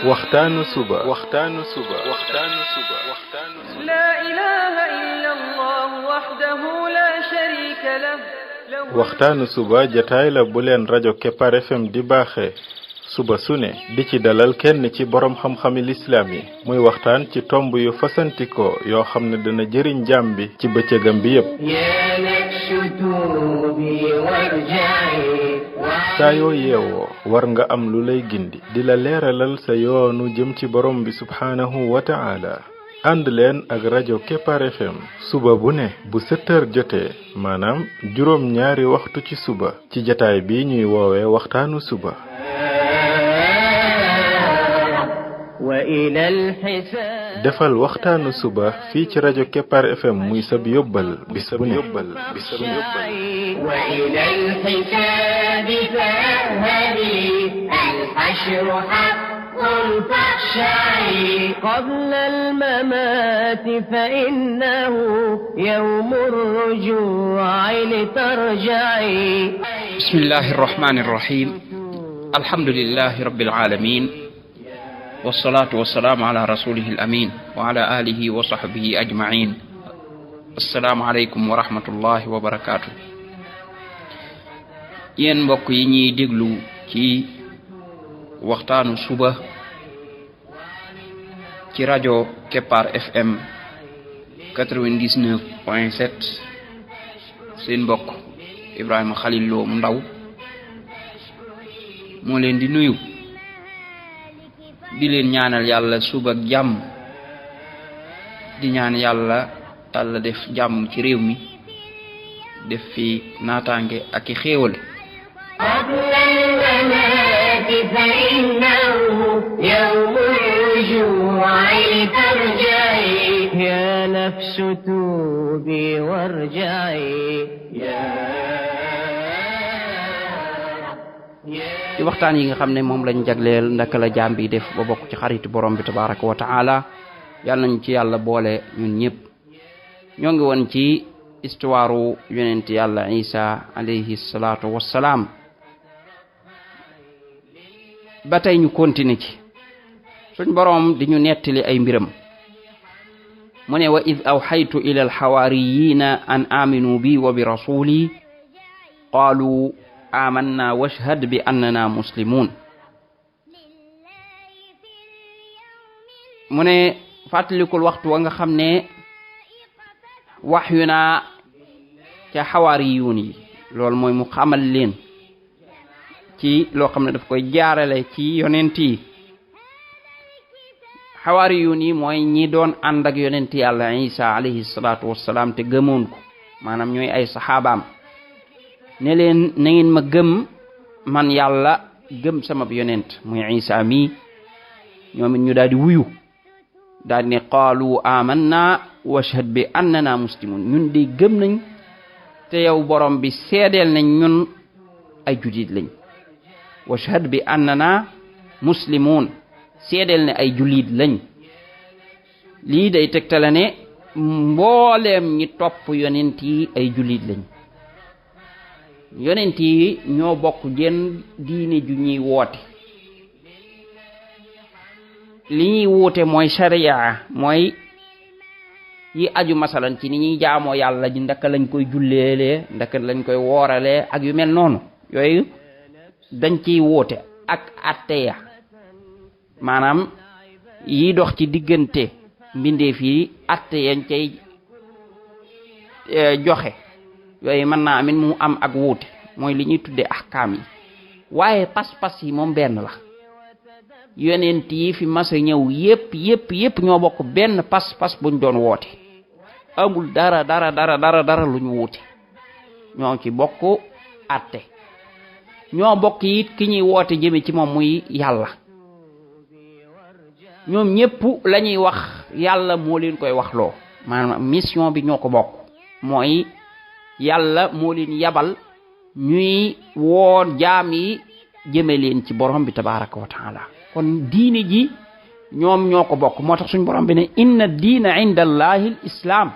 waxtaanu suba لا إله إلا الله وحده لا شريك له waxtaanu suba jataay la bu leen rajo Kepar FM di baaxee suba su ne di ci dalal kenn ci borom xam-xami lislaam yi muy waxtaan ci tomb yu fasantikoo yoo xam ne dana jëriñ jaam bi ci bëccëgam bi yépp saa yoo yeewoo war nga am lu lay gindi di la leeralal sa yoonu jëm ci borom bi subhaanahu wa ta'ala ànd leen ak rajo Kepar FM suba bu ne bu 7h jotee maanaam juróom ñaari waxtu ci suba ci jataay bi ñuy woowee waxtaanu suba defal waxtaanu suba fii ci rajo Kepar FM muy sab yóbbal bis bu ne وإلى الحساب فاذهبي الحشر حق فاخشعي قبل الممات فإنه يوم الرجوع لترجعي بسم الله الرحمن الرحيم الحمد لله رب العالمين والصلاة والسلام على رسوله الأمين وعلى آله وصحبه أجمعين السلام عليكم ورحمة الله وبركاته yéen mbokk yi ñuy déglu ci waxtaanu suba ci rajo Kepar FM 99.7 seen mbokk Ibrahima Khalil Lo mu ndaw moo leen di nuyu di leen ñaanal yàlla suba ak jàmm di ñaan yàlla def jàmm ci réew mi def fi naataange ak i xéewal قبل الممات فإنه يوم الرجوع لترجعي يا نفس توبي وارجعي ci waxtaan yi nga xam ne moom lañ jagleel ndaka la jaam bi def ba bokk ci xaritu borom bi tabaraka wa taala yàlla nañ ci yàlla boole ñun ñëpp ñoo ngi woon ci histoire yonent yàlla Isa alayhi salaatu wassalaam ba tey ñu continuer ci suñ boroom di ñu nettali ay mbiram mu ne wa id awxaytu ila alxawaariyina an aminu bi wa bi rasuli qaalu amanna washhad bi annana muslimun mu ne fàttalikul waxtu wa nga xam ne waxyu naa ca xawaariyuun yi loolu mooy mu xamal leen ci loo xam ne daf koy jaarale ci yonent yi xawaariyuun yi mooy ñi doon ànd ak yonent yàlla Isa alayhi salaatu wassalaam te gëmoon ko maanaam ñooy ay saxaabaam ne leen na ngeen ma gëm man yàlla gëm sama yonent muy Isa mi ñoom it ñu daal di wuyu daal ne qaalu amanna washhad bi annana muslimun ñun de gëm nañ te yow borom bi seedeel nañ ñun ay jullit lañ washhad bi annana muslimun seedeel ne ay jullit lañ lii day tegtale ne mbooleem ñi topp yonent yi ay jullit lañ yonent yi ñoo bokk jenn diine ju ñuy woote li ñuy wuute mooy sharia mooy yi aju masalan ci ni ñuy jaamoo yàlla ji ndaka lañ koy julleelee ndaka lañ koy wooralee ak yu mel noonu yooyu dañ ciy wuute ak atteya maanaam yi dox ci diggante mbindeef yi atte yañ cay joxe yooyu mën naa amit mu am ak wuute mooy li ñuy tuddee ahkaam yi waaye pas-pas yi moom benn la yonent yi fi mas a ñëw yépp ñoo bokk benn pas-pas buñ doon woote amul dara luñ wuute ñoo ci bokk atte ñoo bokk it ki ñuy woote jëme ci moom muy yàlla ñoom ñépp lañuy wax yàlla moo leen koy waxloo maanaam mission bi ñoo ko bokk mooy yàlla moo leen yabal ñuy woon jaam yi jëme leen ci borom bi tabaraka wa taala kon diine ji ñoom ñoo ko bokk moo tax suñu borom bi ne inna diina inda allahi l islaam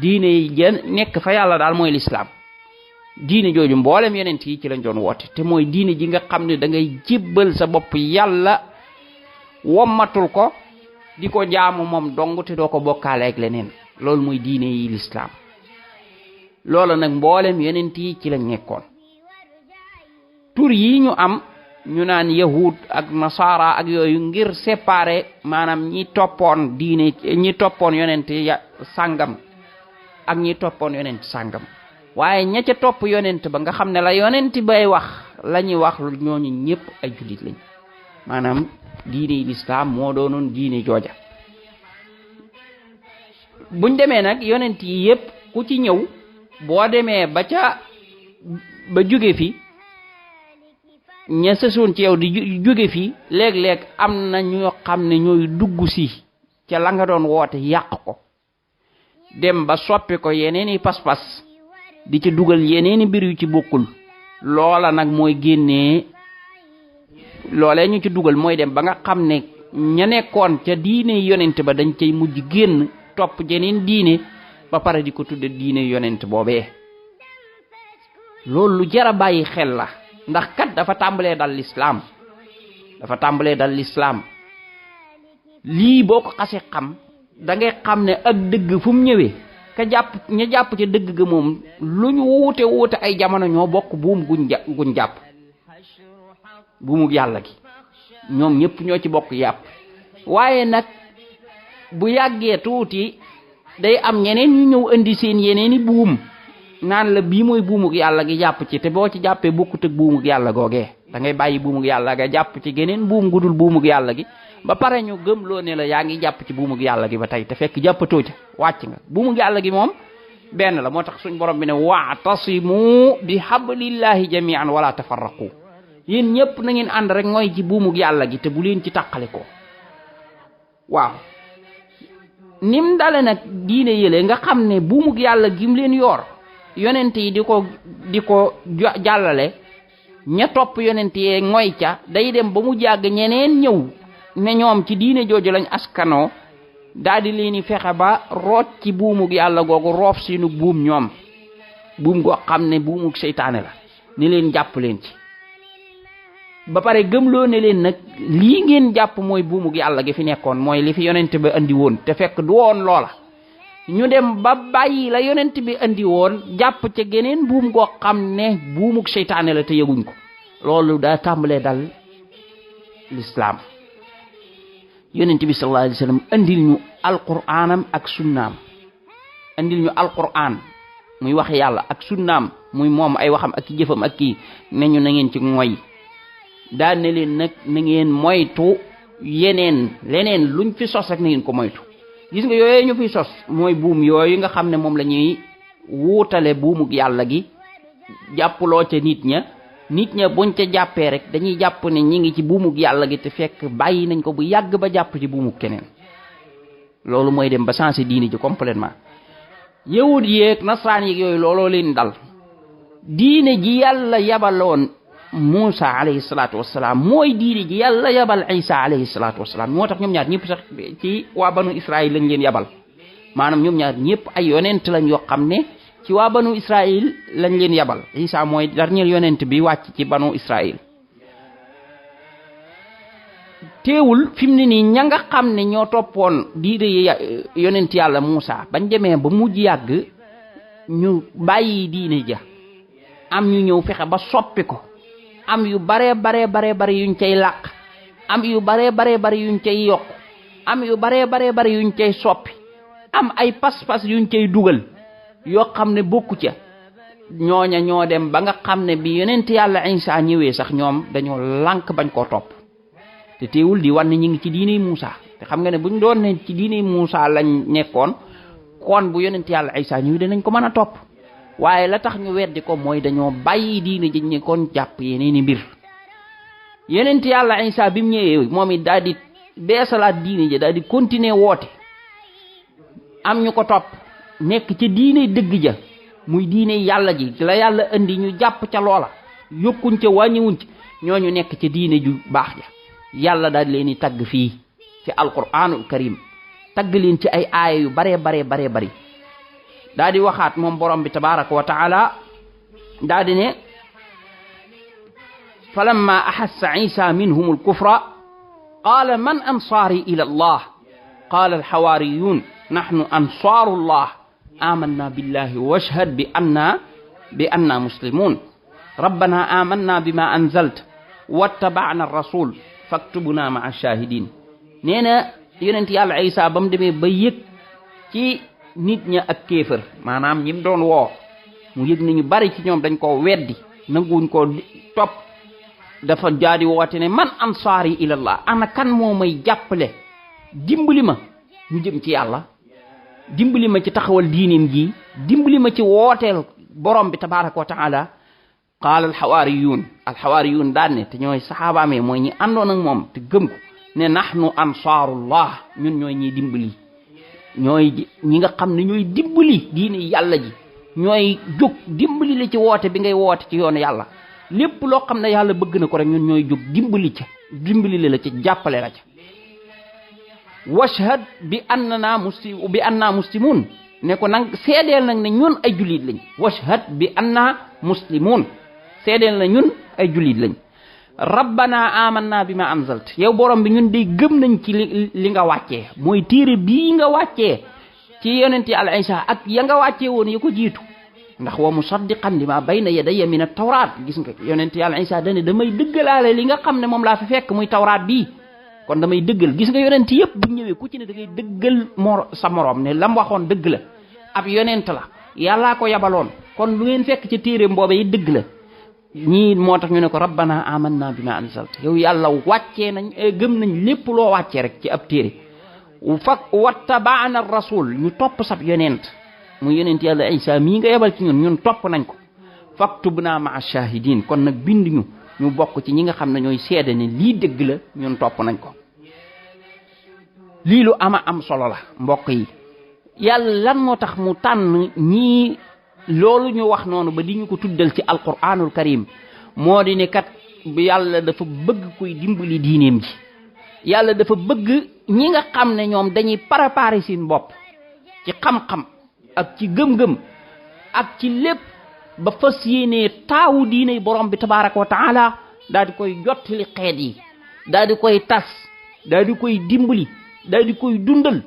diine yi nekk fa yàlla daal mooy lislaam diine jooju mboolem yonent yi ci lañ doon woote te mooy diine ji nga xam ne da ngay jébbal sa bopp yàlla wommatul ko di ko jaamu moom dong te doo ko bokkaale ak leneen loolu muy diine yi lislaam loolu nag mboolem yonent yi ci lañ nekkoon tur yi ñu am ñu naan yahud ak nasara ak yooyu ngir séparer maanaam ñi toppoon diine ñi toppoon yonent ya sàngam ak ñi toppoon yonent sàngam waaye ña ca topp yonent ba nga xam ne la yonent bay wax la ñuy wax ñooñu ñëpp ay jullit lañ maanaam diine lislaam moo doonoon diine jooja buñ demee nag yonent yi yëpp ku ci ñëw boo demee ba jóge fi ña sësoon ci yow di jóge fi léeg-léeg am na ñoo xam ne ñooy dugg si ca la nga doon woote yàq ko dem ba soppi ko yeneeni pas-pas di ci dugal yeneeni mbir yu ci bokkul loola nag mooy génnee loolee ñu ci dugal mooy dem ba nga xam ne ña nekkoon ca diine yonent ba dañ cay mujj génn topp jeneen diine ba pare di ko tudde diine yonent boobee loolu lu jara bàyyi xel la ndax kat dafa tàmbalee dal lislaam lii boo ko xasee xam da ngay xam ne ak dëgg fu mu ñëwee ña jàpp ca dëgg ga moom lu ñu wuute ay jamono ñoo bokk buum guñ jàpp buumug yàlla gi ñoom ñëpp ñoo ci bokk yàpp waaye nag bu yàggee tuuti day am ñeneen ñu ñëw indi seen yeneeni buum naan la bii mooy buumug yàlla gi jàpp ci te boo ci jàppee bokkut ak buumug yàlla googee da ngay bàyyi buumug yàlla ga jàpp ci geneen buum gudul buumug yàlla gi ba pare ñu gëm loo ne la yaa ngi jàpp ci buumug yàlla gi ba tey te fekk jàppatoo ca wàcc nga buumug yàlla gi moom benn la moo tax suñ borom bi ne wa'tasimu bi hablillahi jami'an wala tafarraqu yéen ñëpp na ngeen ànd rek mooy ci buumug yàlla gi te bu leen ci tàqale ko waaw nim dale nag diine yële nga xam ne buumug yàlla gim leen yor yonent yi di ko jàllale ña topp yonent yee ngoy ca day dem ba mu jàgg ñeneen ñëw ne ñoom ci diine jooju lañ askanoo daal di leen fexe ba root ci buumug yàlla googu roof seenu buum ñoom buum goo xam ne buumug seytaane la ni leen jàpp leen ci ba pare gëmloo ne leen nag lii ngeen jàpp mooy buumug yàlla gi fi nekkoon mooy li fi yonent bi andi woon te fekk du woon loola ñu dem ba bàyyi la yonent bi andi woon jàpp ca geneen buum goo xam ne buumug seytaane la te yëguñ ko loolu daa tàmbalee dal lislaam yonent bi sallallahu alayhi wasallam andil ñu alquraanam ak sunnaam andil ñu alquraan muy wax yàlla ak sunnaam muy moom ay waxam ak jëfam ak kii ne ñu na ngeen ci ngoy daan ne leen nag na ngeen moytu leneen luñ fi sos rek na ngeen ko moytu gis nga yooyu ñu fi sos mooy buum yooyu nga xam ne moom la ñuy wuutale buumug yàlla gi jàppuloo ca nit ña buñ ca jàppee rek dañuy jàpp ne ñi ngi ci buumug yàlla gi te fekk bàyyi nañ ko bu yàgg ba jàpp ci buumug keneen loolu mooy dem ba changer diini ji complètement yahud yeeg nasraan yeeg yooyu looloo leen dal diine ji yàlla yabaloon Muusa alayhi salaatu wassalaam mooy diine ji yàlla yabal Isa alayhi salaatu wassalaam moo tax ñoom ñaar ñëpp sax ci waa banu Israël lañ leen yabal maanaam ñoom ñaar ñëpp ay yonent lañ yoo xam ne ci waa banu Israël lañ leen yabal Isa mooy dernier yonent bi wàcc ci banu Israël teewul fi mu ne nii ña nga xam ne ñoo toppoon diine yonent yàlla Muusa bañ demee ba mujj yàgg ñu bàyyi diine ja am ñu ñëw fexe ba soppi ko am yu bare yuñ cay làq am yu bare yuñ cay yokk am yu bare yuñ cay soppi am ay pas-pas yuñ cay dugal yoo xam ne bokku ca ñooña ñoo dem ba nga xam ne bi yonent yàlla Isa ñëwee sax ñoom dañoo lànk bañ koo topp te teewul di wan ne ñu ngi ci diine Muusa te xam nga ne buñ doon ne ci diine Muusa lañ nekkoon kon bu yonent yàlla Isa ñëwee danañ ko mën a topp waaye la tax ñu weddi ko mooy dañoo bàyyi diine ji ñu kon jàpp yeneeni mbir yonent yàlla Isa bi mu ñëwee moom it daal di beesalaat diine ji daal di continuer woote am ñu ko topp nekk ca diine dëgg ja muy diine yàlla ji la yàlla indi ñu jàpp ca loola yokkuñ ca wàññiwuñ ci ñooñu nekk ca diine ju baax ja yàlla daal leen di tagg fii ci alquraanul karim tagg leen ci ay aaya yu bare bari daal di waxaat moom borom bi tabaraka wa taala daal di ne falamma ahassa Isa minhum alkufra qaala man ansaari ila allah qaala alxawaariyuun nahnu ansaaru llah amanna billahi washhad bi anna muslimun rabbana amanna bima anzalta wattaba'na ar-rasul faktubna ma'a ash-shahidin. nee na yonent yàlla Isa ba mu demee ba yëg ci nit ña ak kéefër maanaam ñi mu doon woo mu yëg ni ñu bari ci ñoom dañ koo weddi nanguwuñ koo topp dafa jaadi woote ne man ansaari ilallah ana kan moo may jàppale dimbali ma ñu jëm ci yàlla, dimbali ma ci taxawal diineem gi, dimbali ma ci wooteel borom bi tabaraka wa taala. qaala alxawaariyuun daan ne te ñooy saxaabaamee mooy ñi àndoon ak moom te gëm ko ne nahnu ansaarullah ñun ñooy ñiy dimbali, ñooy ñi nga xam ne ñooy dimbali diine yàlla ji, ñooy jóg dimbali la ci woote bi ngay woote ci yoonu yàlla. lépp loo xam ne yàlla bëgg na ko rek ñun ñooy jóg dimbali la ci jàppale la ca. washhad bi anna muslimun ne ko nag seedeel nag ne ñun ay jullit lañ. washhad bi anna muslimun seedeel na ñun ay jullit lañ. rabbana amanna bima anzalt yow borom bi ñun day gëm nañ ci li nga wàccee mooy téere bii nga wàccee ci yonenti al Isa ak ya nga wàccee woon ya ko jiitu. ndax wa musaddiqan lima bayna yadayya min at-tawraat gis nga yonenti yàlla Isa dane damay dëggalaale li nga xam ne moom laa fi fekk muy tawraat bii kon damay dëggal. gis nga yonent yëpp bu ñëwee ku ci ne da ngay dëggal sa morom ne lam waxoon dëgg la, ab yonent la yàllaa ko yabaloon kon lu ngeen fekk ci téere mboobe yi dëgg la. ñii moo tax ñu ne ko rabbana amanna bima anzalta yow yàlla wàccee nañ gëm nañ lépp loo wàccee rek ci ab téere. wattaba'na ar-rasul ñu topp sab yonent mu yonent yàlla Isa mii nga yebal ci ñun topp nañ ko. faktubna ma'a shahidin kon nag bind ñu bokk ci ñi nga xam ne ñooy seede ne lii dëgg la ñun topp nañ ko. lii lu am solo la mbokk yi. yàlla lan moo tax mu tànn ñii loolu ñu wax noonu ba di ñu ko tuddal ci alquranul karim moo di ne kat yàlla dafa bëgg kuy dimbali diineem ji. yàlla dafa bëgg ñi nga xam ne ñoom dañuy préparer seen bopp ci xam-xam ak ci gëm-gëm ak ci lépp ba fas yéenee taawu diine borom bi tabaraka wa taala daal di koy jottali xeet yi, daal di koy tas, daal di koy dimbali, daal di koy dundal,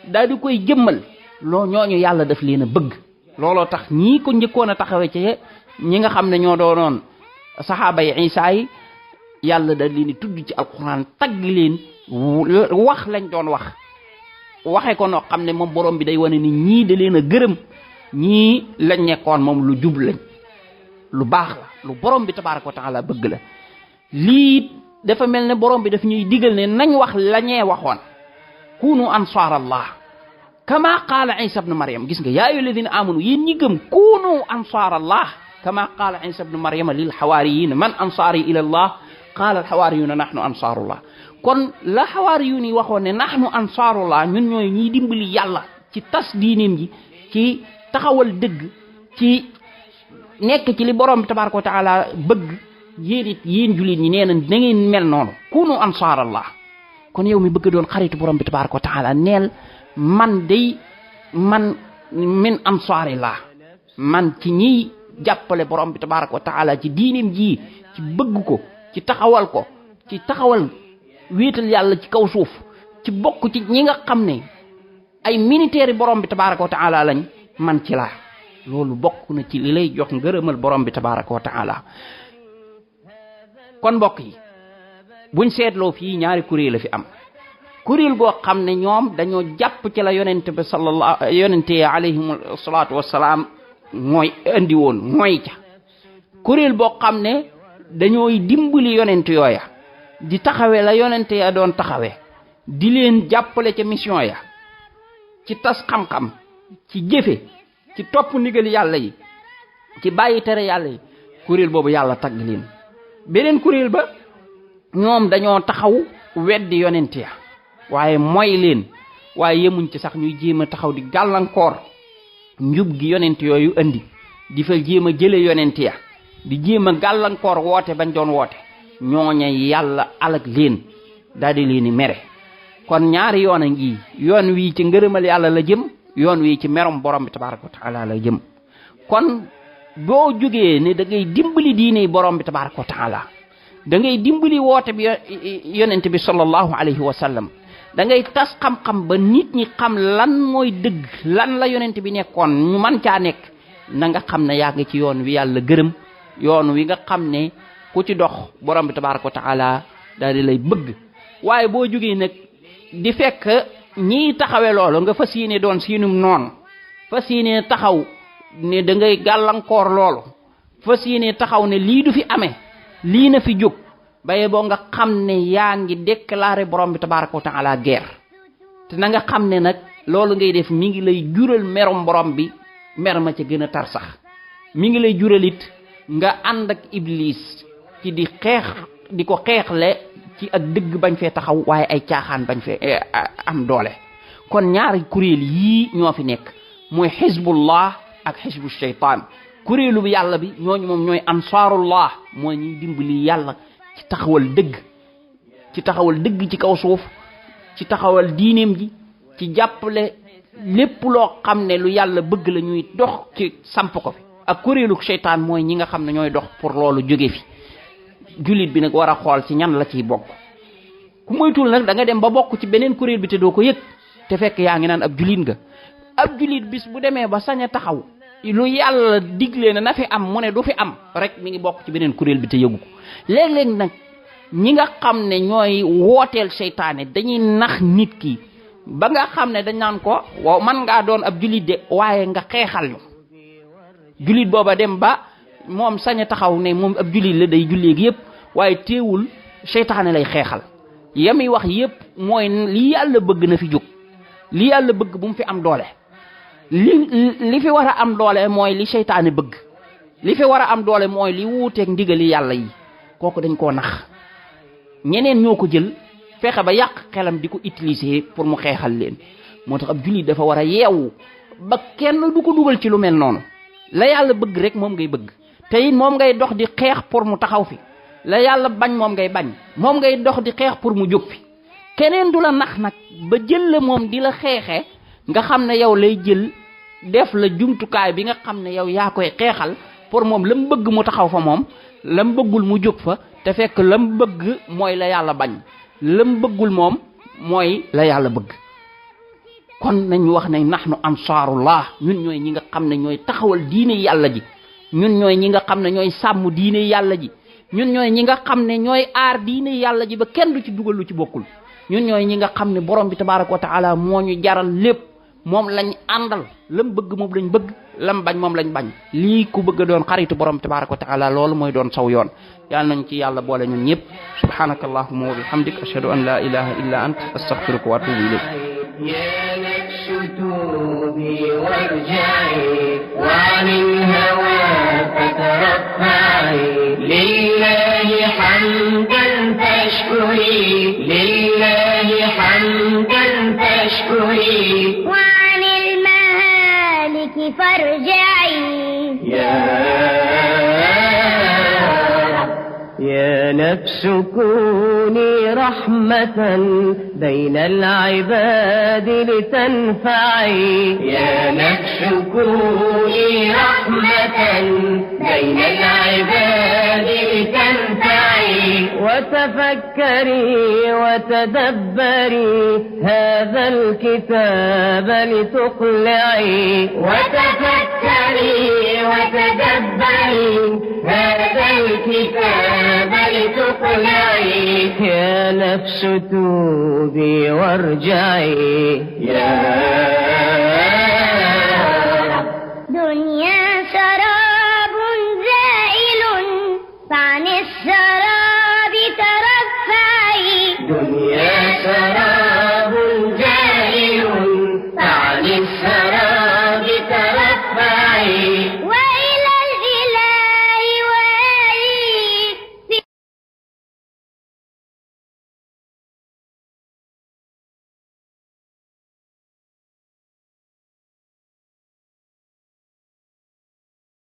daal di koy jëmmal. ñooñu yàlla daf leen a bëgg. looloo tax ñii ko njëkkoon a taxawee ci ñi nga xam ne ñoo doonoon saxaaba yi Isa yi yàlla da leen di tudd ci alquran tagg leen wax lañ doon waxe ko noo xam ne moom borom bi day wane ni ñii da leen a gërëm, ñii lañ nekkoon moom lu jub lañ, lu baax la, lu borom bi tabaraka wa taala bëgg la. lii dafa mel ne borom bi daf ñuy digal ne nañ wax lañee waxoon kunu ansaar allah kama qaala Isa ibn Maryam. gis nga yaa ayyuha alladina amanu yéen ñi gëm kunu ansaar allah kama qaala Isa ibn Maryam lil xawaariyin man ansaari ila allah qaala al xawaariyuna nahnu ansaarullah. kon la xawaariyun yi waxoon ne nahnu ansaarullah ñun ñooy ñiy dimbali yàlla ci tas diineem ji, ci taxawal dëgg, ci nekk ci li borom bi tabaraka wa taala bëgg. yéen jullit ñi nee na da ngeen mel noonu kunu ansaarallah. kon yow mi bëgg doon xaritu borom bi tabaraka wa taala neel man min ansaarillah, man ci ñiy jàppale borom bi tabaraka wa taala ci diineem ji, ci bëgg ko, ci taxawal ko, ci taxawal wéetal yàlla ci kaw suuf, ci bokk ci ñi nga xam ne ay militaires yi borom bi tabaraka wa taala lañ, man ci laa. loolu bokk na ci li lay jox ngërëmal borom bi tabaraka wa taala. kon mbokk yi buñ seetloo fii ñaari kuréel la fi am. kuréel goo xam ne ñoom dañoo jàpp ci la yonente bi yonente alayhim salaatu wassalaam mooy andi woon mooy ca. kuréel boo xam ne dañooy dimbali yonent yooya, di taxawe la yonente ya doon taxawe, di leen jàppale ca mission ya, ci tas xam-xam, ci jëfe, ci topp ndigal yàlla yi, ci bàyyi tere yàlla yi. kuréel boobu yàlla tagg leen. beneen kuréel ba ñoom dañoo taxaw weddi yonent ya waaye mooy leen, waaye yemuñ ci sax ñuy jéem a taxaw di gàllankoor njub gi yonent yooyu andi, di fa jéem a jële yonent ya, di jéem a gàllankoor woote bañ doon woote. ñooña yàlla alag leen, daal di leen mere. kon ñaari yoon a ngi, yoon wii ci ngërëmal yàlla la jëm, yoon wii ci merom borom bi tabaraka wa taala la jëm. kon boo jógee ne da ngay dimbali diine borom bi tabaraka wa taala, da ngay dimbali woote bi yonent bi sallallahu alayhi wa sallam da ngay tas xam-xam ba nit ñi xam lan mooy dëgg lan la yonent bi nekkoon ñu man caa nekk na nga xam ne yaa ngi ci yoon wi yàlla gërëm yoon wi nga xam ne ku ci dox borom bi tabaraka wa taala daal di lay bëgg waaye boo jógee nag di fekk ñiy taxawe loolu nga fas yéene doon siinum noonu fas yéene taxaw ne da ngay gàllankoor loolu fas yéene taxaw ne lii du fi amee lii na fi jóg baye boo nga xam ne yaa ngi déclaré borom bi tabaraka wa taala guerre te na nga xam ne nag loolu ngay def mi ngi lay jural merum borom bi mer ma ca gën a tar sax mi ngi lay juralit nga ànd ak iblis ci di xeex di ko xeexle ci ak dëgg bañ fee taxaw waaye ay caaxaan bañ fee am doole kon ñaari kuréel yii ñoo fi nekk mooy xizbullah ak xizbu shaytaan kuréelu bi yàlla bi ñooñu moom ñooy ansaarullah mooy ñuy dimbali yàlla ci taxawal dëgg ci kaw suuf ci taxawal diineem ji ci jàppale lépp loo xam ne lu yàlla bëgg la ñuy dox ci samp ko fi ak kuréelu shaytaan mooy ñi nga xam ne ñooy dox pour loolu jóge fi jullit bi nag war a xool ci ñan la ciy bokk ku moytul nag da nga dem ba bokk ci beneen kuréel bi te doo ko yëg te fekk yaa ngi naan ab jullit nga ab jullit bis bu demee ba sañ a taxaw lu yàlla digle na fi am mu ne du fi am rek mi ngi bokk ci beneen kuréel bi te yëgu ko léeg-léeg nag ñi nga xam ne ñooy wooteel seytaane dañuy nax nit ki ba nga xam ne dañ naan ko waaw man ngaa doon ab jullit de waaye nga xeexal ñu jullit booba dem ba moom sañ a taxaw ne moom ab jullit la day julleeg yëpp waaye teewul seytaane lay xeexal yami wax yëpp mooy li yàlla bëgg na fi jóg li yàlla bëgg bu mu fi am doole li fi war a am doole mooy li seytaane bëgg li fi war a am doole mooy li wuuteeg ndigali yàlla yi kooku dañ koo nax ñeneen ñoo ko jël fexe ba yàq xelam di ko utiliser pour mu xeexal leen moo tax ab jullit dafa war a yeewu ba kenn du ko dugal ci lu mel noonu la yàlla bëgg rek moom ngay bëgg te it moom ngay dox di xeex pour mu taxaw fi la yàlla bañ moom ngay bañ moom ngay dox di xeex pour mu jóg fi keneen du la nax nag ba jël la moom di la xeexee nga xam ne yow lay jël def la jumtukaay bi nga xam ne yow yaa koy xeexal pour moom lam bëgg mu taxaw fa moom lam bëggul mu jóg fa te fekk lam bëgg mooy la yàlla bañ lam bëggul moom mooy la yàlla bëgg kon nañu wax ne nahnu ansaarullah ñun ñooy ñi nga xam ne ñooy taxawal diine yàlla ji ñun ñooy ñi nga xam ne ñooy sàmm diine yàlla ji ñun ñooy ñi nga xam ne ñooy aar diine yàlla ji ba kenn du ci dugal lu ci bokkul ñun ñooy ñi nga xam ne borom bi tabaraka wa taala moo ñu jaral lépp moom lañ àndal lam bëgg moom lañ bëgg lam bañ moom lañ bañ lii ku bëgg doon xaritu borom tabaraka wa taala loolu mooy doon saw yoon yàlla nañ ci yàlla boole ñun ñëpp subhanaka allahumma wa bihamdik ashhadu an la ilaha illa ant astaghfiruka wa atubu ilayk يا نفس توبي وارجعي وعن الهوى فترفعي لله حمدا فاشكري لله حمدا فاشكري وعن المهالك فارجعي يا نفس كوني رحمة بين العباد لتنفعي يا نفس كوني رحمة بين العباد لتنفعي وتفكري وتدبري هذا الكتاب لتقلعي وتفكري وتدبري هذا الكتاب لتقلعي يا نفس توبي وارجعي دنيا سراب زائل فعن السراب ترفعي دنيا سراب